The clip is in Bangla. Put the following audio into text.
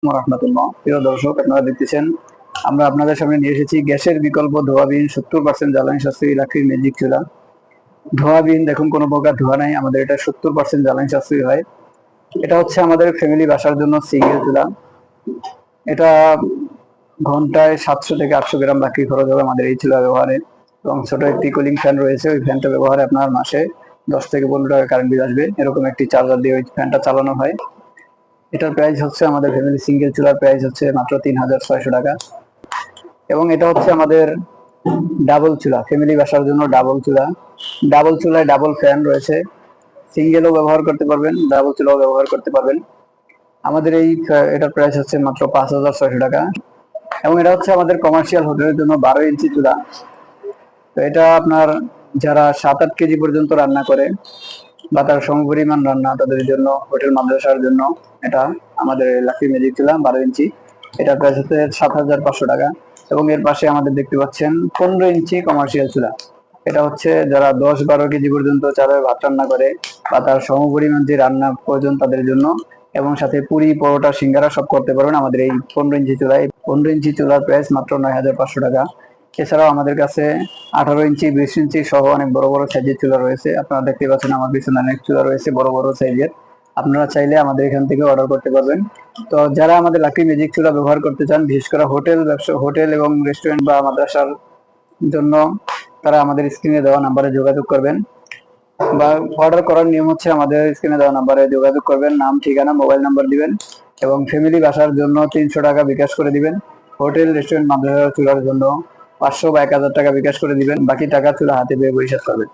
রাহমাতুল্লাহ। প্রিয় দর্শক, আপনারা দেখতেছেন আমরা আপনাদের সামনে নিয়ে এসেছি গ্যাসের বিকল্প ধোয়াবিহীন 70% জ্বালানি সাশ্রয়ী ইলেকট্রিক ম্যাজিক চুলা। ধোয়াবিহীন দেখুন কোনো প্রকার ধোয়া নাই, আমাদের এটা 70% জ্বালানি সাশ্রয়ী হয়। এটা হচ্ছে আমাদের ফ্যামিলি বাসার জন্য সিঙ্গেল চুলা। এটা ঘন্টায় 700 থেকে 800 গ্রাম লাকড়ি খরচ হবে আমাদের এই চুলা ব্যবহারে, এবং ছোট একটি কুলিং ফ্যান রয়েছে। ওই ফ্যানটা ব্যবহারে আপনার মাসে 10 থেকে 15 টাকা কারেন্ট বিল আসবে। এরকম একটি চার্জার দিয়ে ওই ফ্যানটা চালানো হয়। এটার প্রাইস হচ্ছে, আমাদের ফ্যামিলি সিঙ্গেল চুলার প্রাইস হচ্ছে মাত্র 3600 টাকা। এবং এটা হচ্ছে আমাদের ডাবল চুলা, ফ্যামিলি বাসার জন্য ডাবল চুলা। ডাবল চুলায় ডাবল ফ্যান রয়েছে, সিঙ্গেলও ব্যবহার করতে পারবেন, ডাবল চুলাও ব্যবহার করতে পারবেন। আমাদের এটার প্রাইস হচ্ছে মাত্র 5600 টাকা। এবং এটা হচ্ছে আমাদের কমার্শিয়াল হোটেলের জন্য 12 ইঞ্চি চুলা। তো এটা আপনার যারা 7-8 কেজি পর্যন্ত রান্না করে বা তার সমপরিমাণ রান্না, তাদের জন্য, হোটেল মাদ্রাসার জন্য এটা আমাদের লাকি ম্যাজিক চুলা 12 ইঞ্চি। এটার প্রাইস হচ্ছে 7500 টাকা। এবং এর পাশে আমাদের দেখতে পাচ্ছেন 15 ইঞ্চি কমার্শিয়াল চুলা। এটা হচ্ছে যারা 10-12 কেজি পর্যন্ত চালের ভাত রান্না করে বা তার সমপরিমাণ যে রান্না প্রয়োজন তাদের জন্য, এবং সাথে পুরি, পরোটা, সিঙ্গারা সব করতে পারবেন আমাদের এই 15 ইঞ্চি চুলায়। 15 ইঞ্চি চুলার প্রাইস মাত্র 9500 টাকা। এছাড়াও আমাদের কাছে 18 ইঞ্চি, 20 ইঞ্চি সহ অনেক বড় বড় সাইজের চুলা রয়েছে। আপনারা দেখতে পাচ্ছেন আমার পিছনে অনেক চুলা রয়েছে বড় বড় সাইজের। আপনারা চাইলে আমাদের এখান থেকে অর্ডার করতে পারবেন। তো যারা আমাদের লাকি ম্যাজিক চুলা ব্যবহার করতে চান, বিশেষ করে হোটেল ব্যবসা, হোটেল এবং রেস্টুরেন্ট বা মাদ্রাসার জন্য, তারা আমাদের স্ক্রিনে দেওয়া নাম্বারে যোগাযোগ করবেন। বা অর্ডার করার নিয়ম হচ্ছে, আমাদের স্ক্রিনে দেওয়া নাম্বারে যোগাযোগ করবেন, নাম, ঠিকানা, মোবাইল নাম্বার দিবেন, এবং ফ্যামিলি বাসার জন্য 300 টাকা বিকাশ করে দিবেন। হোটেল, রেস্টুরেন্ট, মাদ্রাসা চুলার জন্য 500 বা 1000 টাকা বিকাশ করে দিবেন। বাকি টাকা চুলা হাতে পেয়ে পরিশোধ করবেন।